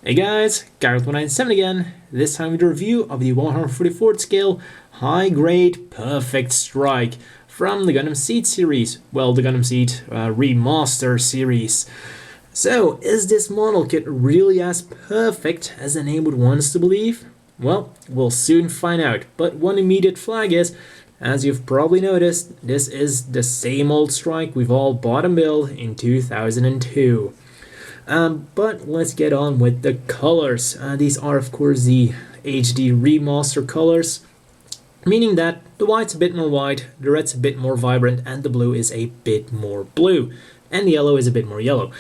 Hey guys, Gareth197 again, this time with a review of the 144th scale High Grade Perfect Strike from the Gundam Seed series, well, the Gundam Seed Remaster series. So, is this model kit really as perfect as the name would want us to believe? Well, we'll soon find out, but one immediate flag is, as you've probably noticed, this is the same old Strike we've all bought and built in 2002. But let's get on with the colors. These are of course the HD remaster colors, meaning that the white's a bit more white, the red's a bit more vibrant, and the blue is a bit more blue, and the yellow is a bit more yellow.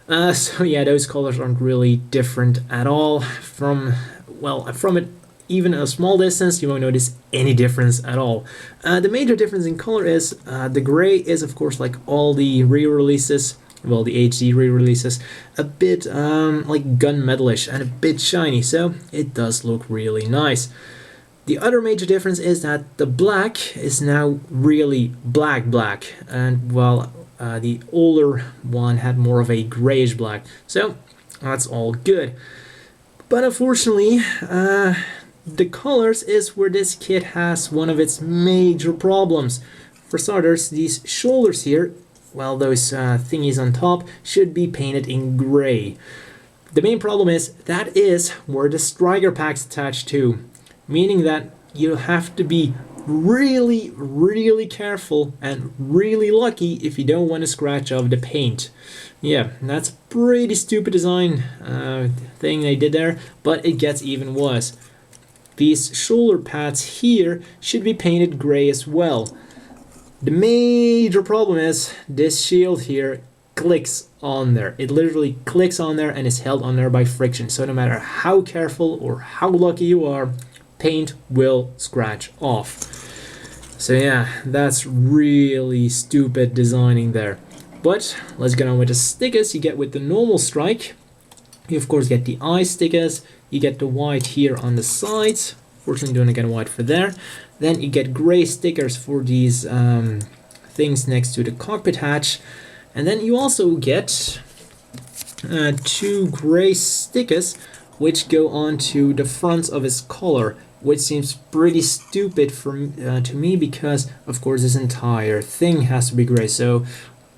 So yeah, those colors aren't really different at all. From it, even a small distance, you won't notice any difference at all. The major difference in color is the gray is of course, like all the re-releases, well, the HD re-releases, a bit like gunmetalish and a bit shiny, so it does look really nice. The other major difference is that the black is now really black, and well, the older one had more of a grayish black, so that's all good. But unfortunately, the colors is where this kit has one of its major problems. For starters, these shoulders here, well, those thingies on top should be painted in gray. The main problem is that is where the striker pack's attached to, meaning that you have to be really careful and really lucky if you don't want to scratch off the paint. Yeah, that's a pretty stupid design thing they did there, but it gets even worse. These shoulder pads here should be painted gray as well. The major problem is this shield here clicks on there. It literally clicks on there and is held on there by friction. So no matter how careful or how lucky you are, paint will scratch off. So yeah, that's really stupid designing there. But let's get on with the stickers you get with the normal Strike. You of course get the eye stickers, you get the white here on the sides. Fortunately, don't get white for there. Then you get gray stickers for these things next to the cockpit hatch. And then you also get two gray stickers which go onto the fronts of his collar, which seems pretty stupid to me because, of course, this entire thing has to be gray. So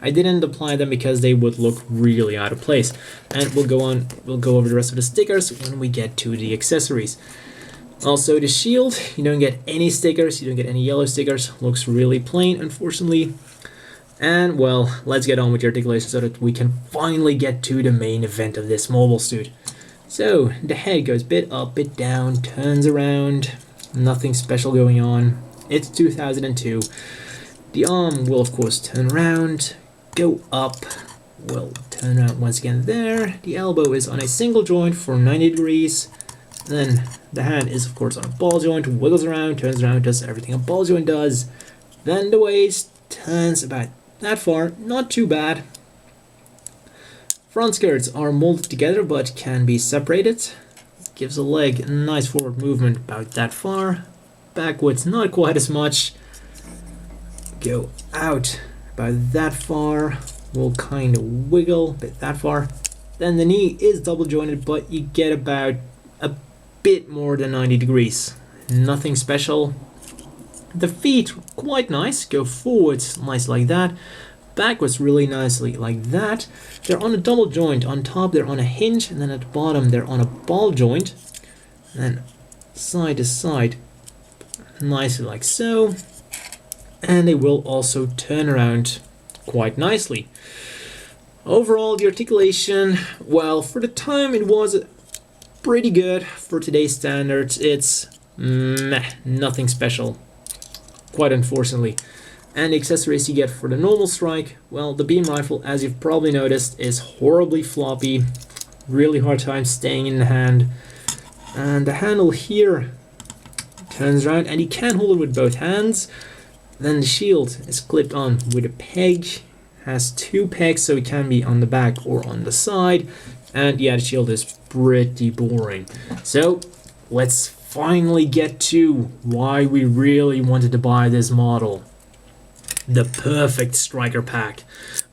I didn't apply them because they would look really out of place. And we'll go over the rest of the stickers when we get to the accessories. Also, the shield, you don't get any stickers, you don't get any yellow stickers, looks really plain, unfortunately. And, well, let's get on with the articulation so that we can finally get to the main event of this mobile suit. So, the head goes bit up, bit down, turns around, nothing special going on. It's 2002. The arm will, of course, turn around, go up, will turn around once again there. The elbow is on a single joint for 90 degrees. Then the hand is of course on a ball joint, wiggles around, turns around, does everything a ball joint does. Then the waist turns about that far, not too bad. Front skirts are molded together but can be separated. Gives a leg a nice forward movement about that far. Backwards not quite as much. Go out about that far. Will kind of wiggle a bit that far. Then the knee is double jointed, but you get about a bit more than 90 degrees. Nothing special. The feet quite nice, go forwards nice like that, backwards really nicely like that. They're on a double joint. On top they're on a hinge, and then at the bottom they're on a ball joint. And then side to side nicely like so. And they will also turn around quite nicely. Overall, the articulation, well, for the time it was pretty good. For today's standards, it's meh, nothing special, quite unfortunately. And the accessories you get for the normal Strike, well, the beam rifle, as you've probably noticed, is horribly floppy, really hard time staying in the hand. And the handle here turns around, and you can hold it with both hands. Then the shield is clipped on with a peg, has two pegs, so it can be on the back or on the side. And yeah, the shield is pretty boring. So let's finally get to why we really wanted to buy this model. The perfect striker pack.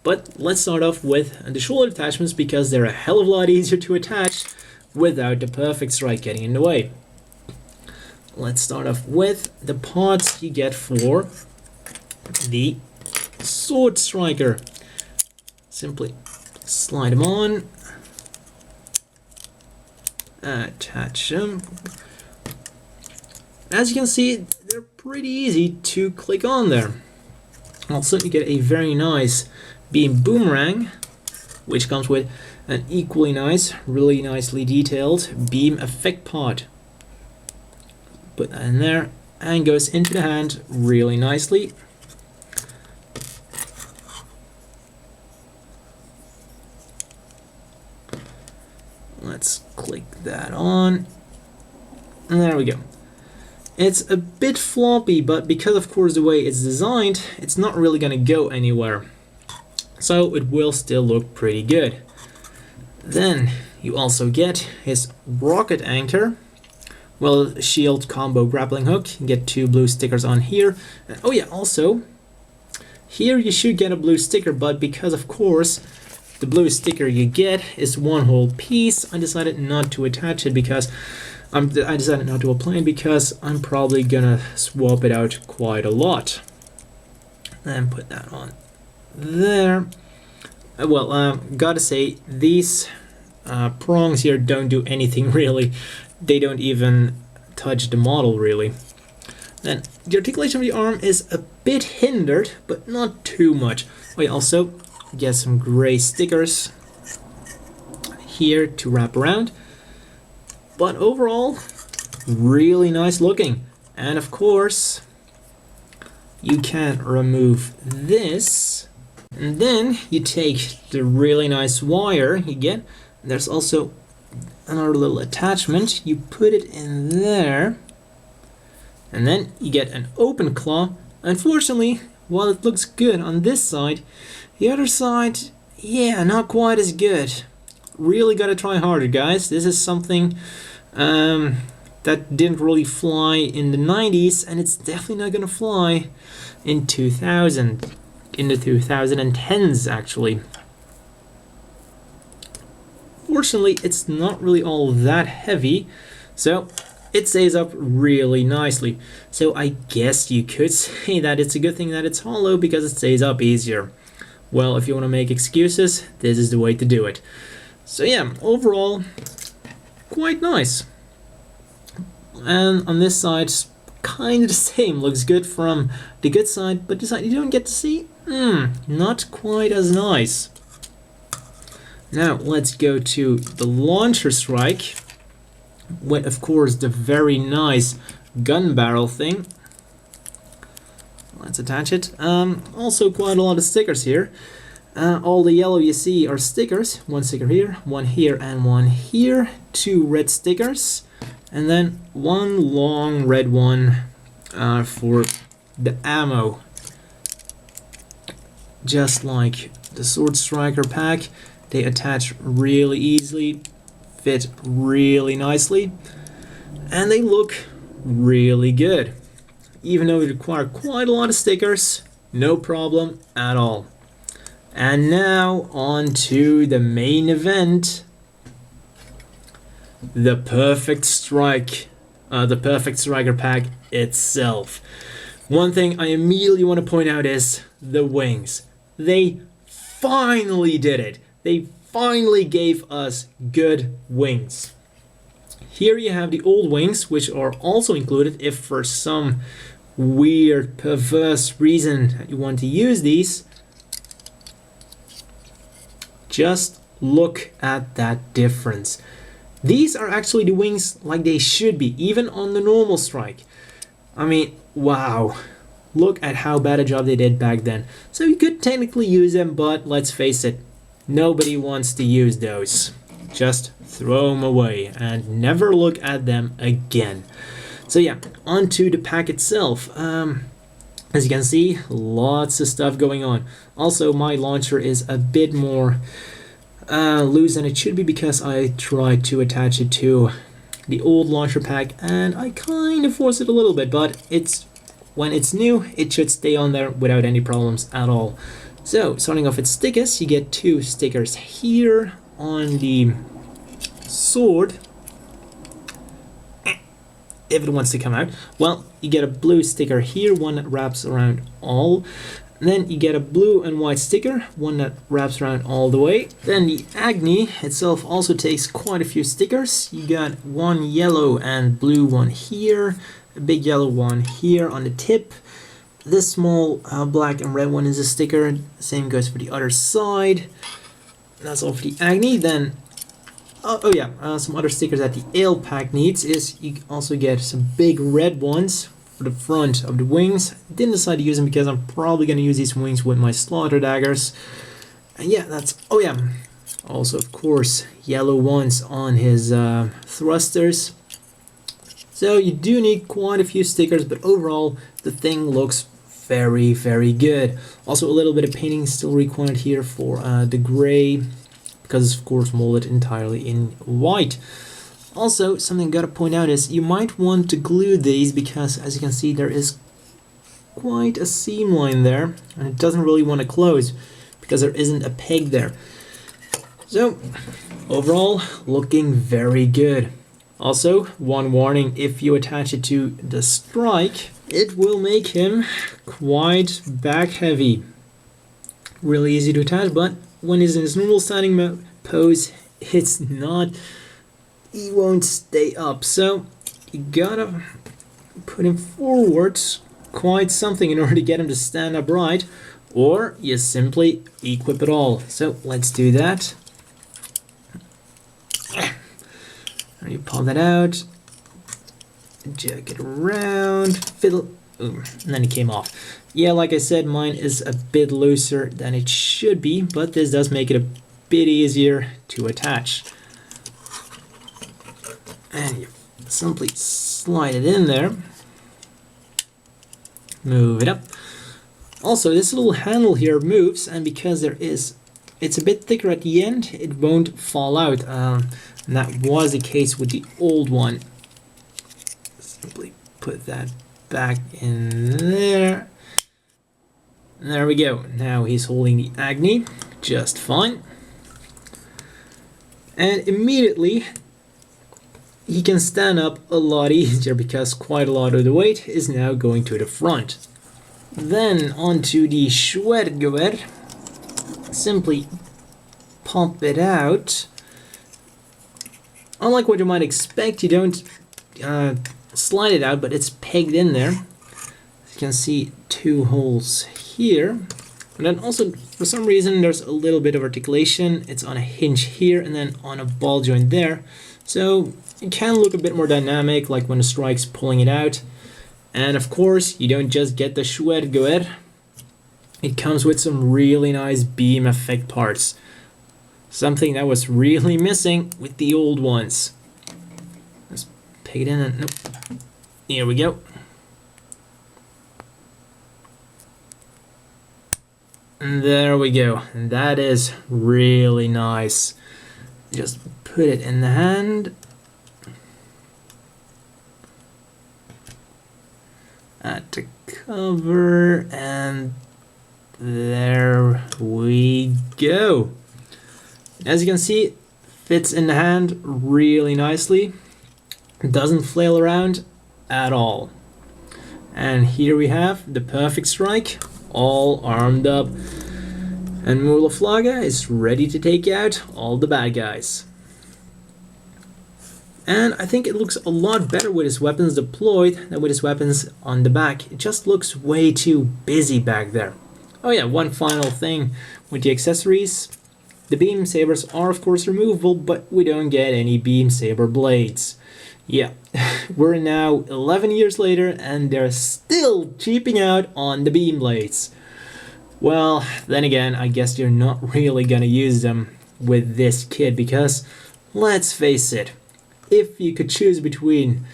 But let's start off with the shoulder attachments because they're a hell of a lot easier to attach without the perfect strike getting in the way. Let's start off with the parts you get for the sword striker. Simply slide them on, attach them. As you can see, they're pretty easy to click on there. Also, you get a very nice beam boomerang, which comes with an equally nice, really nicely detailed beam effect pod. Put that in there and goes into the hand really nicely. Let's click that on, and there we go. It's a bit floppy, but because of course the way it's designed, it's not really gonna go anywhere. So it will still look pretty good. Then you also get his rocket anchor. Well, shield combo grappling hook. You get 2 blue stickers on here. And, oh yeah, also here you should get a blue sticker, but because of course the blue sticker you get is one whole piece, I decided not to attach it because I decided not to apply it because I'm probably gonna swap it out quite a lot. And put that on there. Well, gotta say, these prongs here don't do anything really. They don't even touch the model really. Then the articulation of the arm is a bit hindered, but not too much. We also get some gray stickers here to wrap around. But overall, really nice looking. And of course, you can remove this. And then you take the really nice wire you get. There's also another little attachment. You put it in there. And then you get an open claw. Unfortunately, while it looks good on this side, the other side, yeah, not quite as good. Really gotta try harder, guys. This is something that didn't really fly in the 90s, and it's definitely not gonna fly in the 2010s actually. Fortunately, it's not really all that heavy, so it stays up really nicely. So I guess you could say that it's a good thing that it's hollow because it stays up easier. Well, if you want to make excuses, this is the way to do it. So yeah, overall, quite nice. And on this side, kind of the same. Looks good from the good side, but the side you don't get to see, not quite as nice. Now let's go to the launcher strike, with of course the very nice gun barrel thing. Let's attach it. Also quite a lot of stickers here. All the yellow you see are stickers. 1 sticker here, 1 here, and 1 here. 2 red stickers, and then 1 long red one for the ammo. Just like the sword striker pack, they attach really easily, fit really nicely, and they look really good. Even though they require quite a lot of stickers, no problem at all. And now on to the main event, the perfect strike, the perfect striker pack itself. One thing I immediately want to point out is the wings. They finally did it. They finally gave us good wings. Here you have the old wings, which are also included if for some weird, perverse reason that you want to use these. Just look at that difference. These are actually the wings like they should be, even on the normal strike. I mean, wow. Look at how bad a job they did back then. So you could technically use them, but let's face it, nobody wants to use those. Just throw them away and never look at them again. So yeah, onto the pack itself. As you can see, lots of stuff going on. Also, my launcher is a bit more loose than it should be because I tried to attach it to the old launcher pack and I kind of forced it a little bit, but when it's new, it should stay on there without any problems at all. So, starting off with stickers, you get 2 stickers here on the sword if it wants to come out? Well, you get a blue sticker here, one that wraps around all. Then you get a blue and white sticker, one that wraps around all the way. Then the Agni itself also takes quite a few stickers. You got one yellow and blue one here, a big yellow one here on the tip. This small black and red one is a sticker. Same goes for the other side. That's all for the Agni. Then some other stickers that the ale pack needs is you also get some big red ones for the front of the wings. Didn't decide to use them because I'm probably going to use these wings with my slaughter daggers. And yeah, that's, also of course yellow ones on his thrusters. So you do need quite a few stickers, but overall the thing looks very, very good. Also a little bit of painting still required here for the gray, because it's of course molded entirely in white. Also, something I gotta point out is you might want to glue these because, as you can see, there is quite a seam line there, and it doesn't really want to close because there isn't a peg there. So, overall, looking very good. Also, one warning, if you attach it to the strike, it will make him quite back heavy. Really easy to attach, but when he's in his normal standing pose, it's not, he won't stay up. So you gotta put him forwards quite something in order to get him to stand upright, or you simply equip it all. So let's do that. And you pull that out, jerk it around, fiddle, and then it came off. Yeah, like I said, mine is a bit looser than it should be, but this does make it a bit easier to attach. And you simply slide it in there, move it up. Also, this little handle here moves, and because it's a bit thicker at the end, it won't fall out. And that was the case with the old one. Simply put that back in there. There we go. Now he's holding the Agni just fine. And immediately he can stand up a lot easier because quite a lot of the weight is now going to the front. Then onto the Schwergewehr. Simply pump it out. Unlike what you might expect, you don't slide it out, but it's pegged in there. As you can see, two holes here. And then also, for some reason, there's a little bit of articulation. It's on a hinge here and then on a ball joint there. So it can look a bit more dynamic, like when the strike's pulling it out. And of course, you don't just get the Schwergewehr. It comes with some really nice beam effect parts. Something that was really missing with the old ones. Let's peg it in and nope. Here we go. And there we go. And that is really nice. Just put it in the hand. Add the cover, and there we go. As you can see, it fits in the hand really nicely. It doesn't flail around at all. And here we have the perfect strike, all armed up. And Mulaflaga is ready to take out all the bad guys. And I think it looks a lot better with his weapons deployed than with his weapons on the back. It just looks way too busy back there. Oh yeah, one final thing with the accessories. The beam sabers are of course removable, but we don't get any beam saber blades. Yeah, we're now 11 years later and they're still cheaping out on the beam blades. Well, then again, I guess you're not really gonna use them with this kit because, let's face it, if you could choose between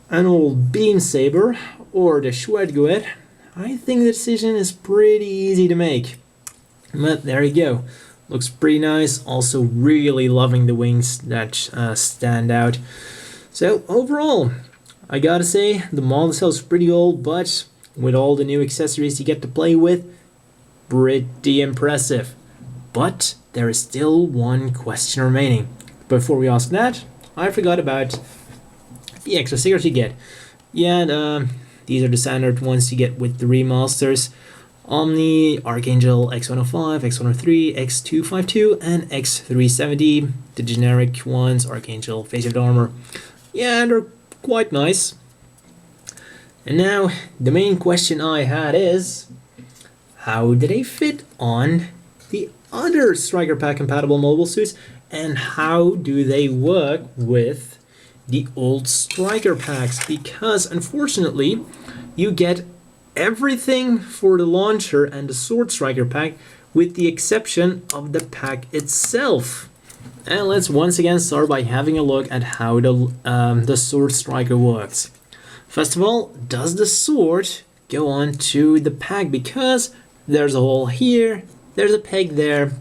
an old beam saber or the Schwergewehr, I think the decision is pretty easy to make. But there you go. Looks pretty nice. Also really loving the wings that stand out. So overall, I gotta say the model itself is pretty old, but with all the new accessories you get to play with, pretty impressive. But there is still one question remaining. Before we ask that, I forgot about the extra stickers you get. Yeah, and, these are the standard ones you get with the remasters. Omni, Archangel X105, X103, X252, and X370. The generic ones, Archangel Face Armor. Yeah, they're quite nice. And now, the main question I had is, how do they fit on the other Striker Pack compatible mobile suits, and how do they work with the old Striker Packs? Because unfortunately, you get everything for the launcher and the Sword Striker Pack with the exception of the pack itself. And let's once again start by having a look at how the Sword Striker works. First of all, does the sword go on to the pack? Because there's a hole here, there's a peg there,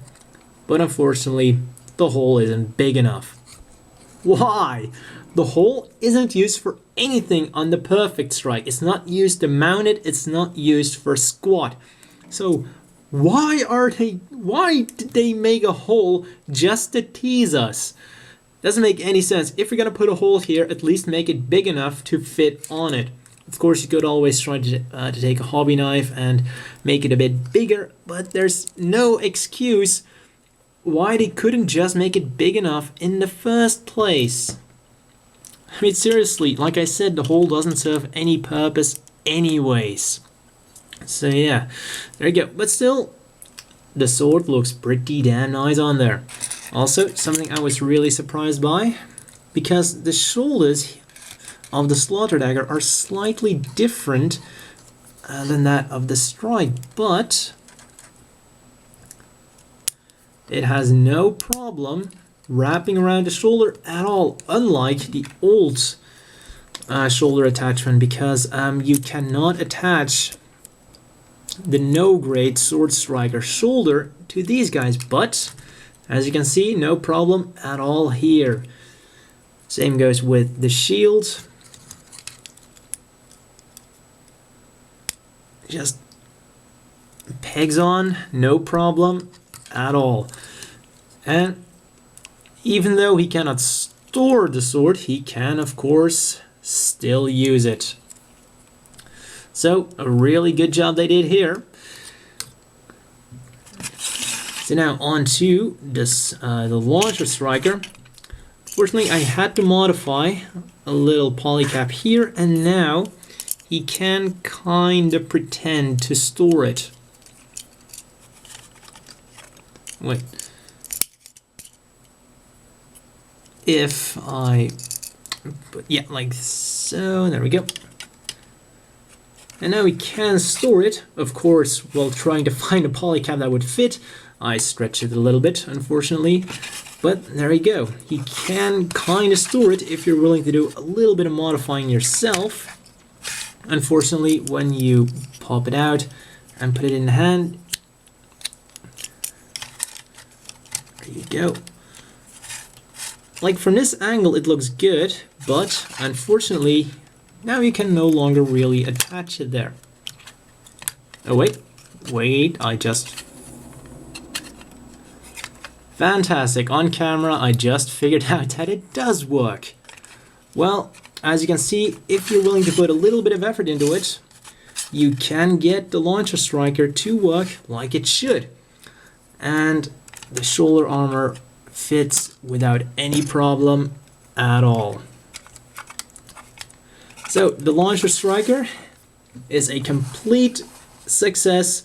but unfortunately the hole isn't big enough. Why? The hole isn't used for anything on the Perfect Strike. It's not used to mount it, it's not used for squat. So why did they make a hole just to tease us? Doesn't make any sense. If you're gonna put a hole here, at least make it big enough to fit on it. Of course, you could always try to take a hobby knife and make it a bit bigger, but there's no excuse why they couldn't just make it big enough in the first place. I mean, seriously, like I said, the hole doesn't serve any purpose anyways. So yeah, there you go. But still, the sword looks pretty damn nice on there. Also, something I was really surprised by, because the shoulders of the Slaughter Dagger are slightly different than that of the Strike, but it has no problem wrapping around the shoulder at all, unlike the old shoulder attachment, because you cannot attach the no-grade Sword Striker shoulder to these guys, but as you can see, no problem at all here. Same goes with the shield. Just pegs on, no problem at all. And even though he cannot store the sword, he can of course still use it. So a really good job they did here. So now on to this, the Launcher Striker. Fortunately, I had to modify a little polycap here, and now he can kind of pretend to store it. Wait. If I put, yeah, like so, there we go. And now we can store it, of course, while trying to find a polycap that would fit. I stretched it a little bit, unfortunately, but there you go. You can kind of store it if you're willing to do a little bit of modifying yourself. Unfortunately, when you pop it out and put it in the hand, there you go. Like from this angle it looks good, but unfortunately now you can no longer really attach it there. Oh wait, I just... Fantastic, on camera I just figured out that it does work. Well, as you can see, if you're willing to put a little bit of effort into it, you can get the Launcher Striker to work like it should. And the shoulder armor fits without any problem at all. So the Launcher Striker is a complete success.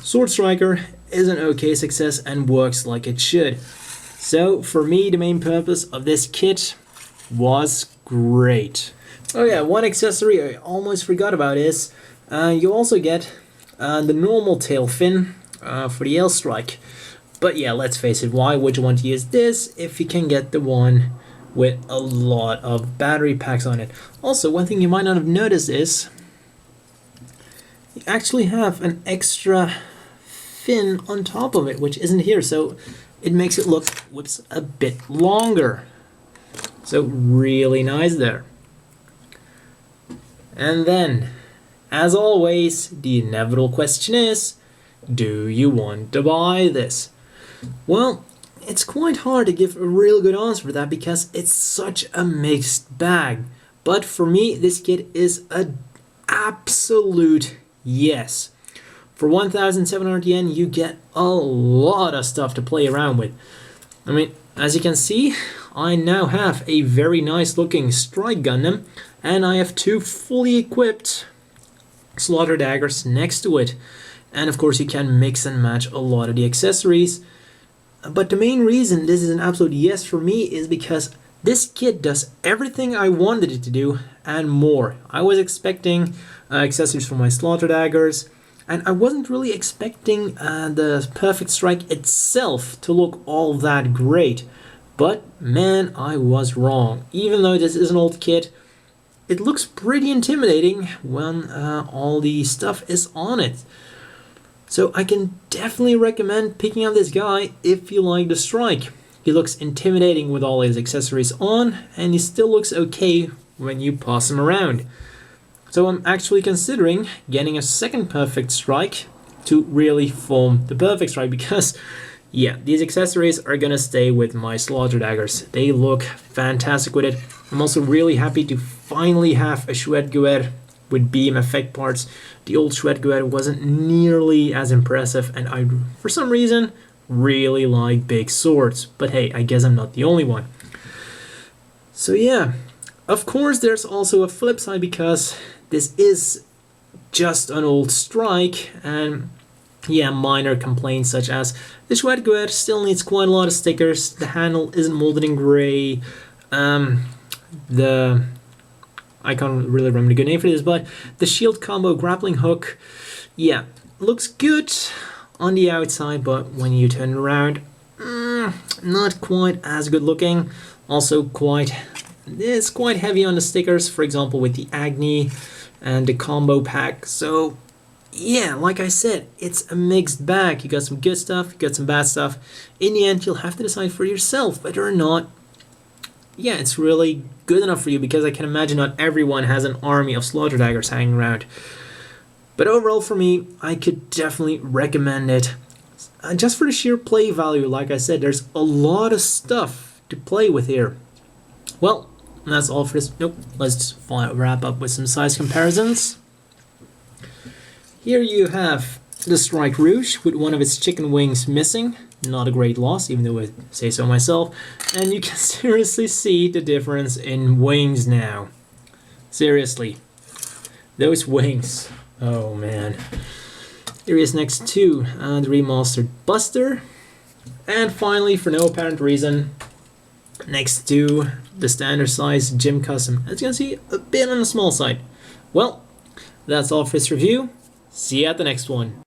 Sword Striker is an okay success and works like it should. So for me, the main purpose of this kit was great. Oh yeah, one accessory I almost forgot about is you also get the normal tail fin for the L-Strike. But yeah, let's face it, why would you want to use this if you can get the one with a lot of battery packs on it? Also, one thing you might not have noticed is you actually have an extra fin on top of it, which isn't here, so it makes it look, whoops, a bit longer. So really nice there. And then, as always, the inevitable question is, do you want to buy this? Well, it's quite hard to give a real good answer for that because it's such a mixed bag. But for me, this kit is an absolute yes. For 1,700 yen, you get a lot of stuff to play around with. I mean, as you can see, I now have a very nice looking Strike Gundam, and I have 2 fully equipped Slaughter Daggers next to it. And of course you can mix and match a lot of the accessories. But the main reason this is an absolute yes for me is because this kit does everything I wanted it to do and more. I was expecting accessories for my Slaughter Daggers, and I wasn't really expecting the Perfect Strike itself to look all that great. But man, I was wrong. Even though this is an old kit, it looks pretty intimidating when all the stuff is on it. So I can definitely recommend picking up this guy if you like the Strike. He looks intimidating with all his accessories on, and he still looks okay when you pass him around. So I'm actually considering getting a second Perfect Strike to really form the Perfect Strike, because yeah, these accessories are gonna stay with my Slaughter Daggers. They look fantastic with it. I'm also really happy to finally have a Schwertgewehr with beam effect parts. The old Schwertgewehr wasn't nearly as impressive, and I, for some reason, really like big swords. But hey, I guess I'm not the only one. So yeah, of course there's also a flip side, because this is just an old Strike, and yeah, minor complaints such as the Schwertgewehr still needs quite a lot of stickers, the handle isn't molded in gray, I can't really remember a good name for this, but the shield combo grappling hook, yeah, looks good on the outside, but when you turn it around, not quite as good looking. Also it's quite heavy on the stickers, for example with the Agni and the combo pack. So yeah, like I said, it's a mixed bag. You got some good stuff, you got some bad stuff. In the end, you'll have to decide for yourself whether or not, yeah, it's really good enough for you, because I can imagine not everyone has an army of Slaughter Daggers hanging around. But overall for me, I could definitely recommend it. Just for the sheer play value, like I said, there's a lot of stuff to play with here. Well, that's all for this. Nope, let's just wrap up with some size comparisons. Here you have the Strike Rouge with one of its chicken wings missing. Not a great loss, even though I say so myself. And you can seriously see the difference in wings now. Seriously. Those wings. Oh man. Here he is next to the remastered Buster. And finally, for no apparent reason, next to the standard size Gym Custom. As you can see, a bit on the small side. Well, that's all for this review. See you at the next one.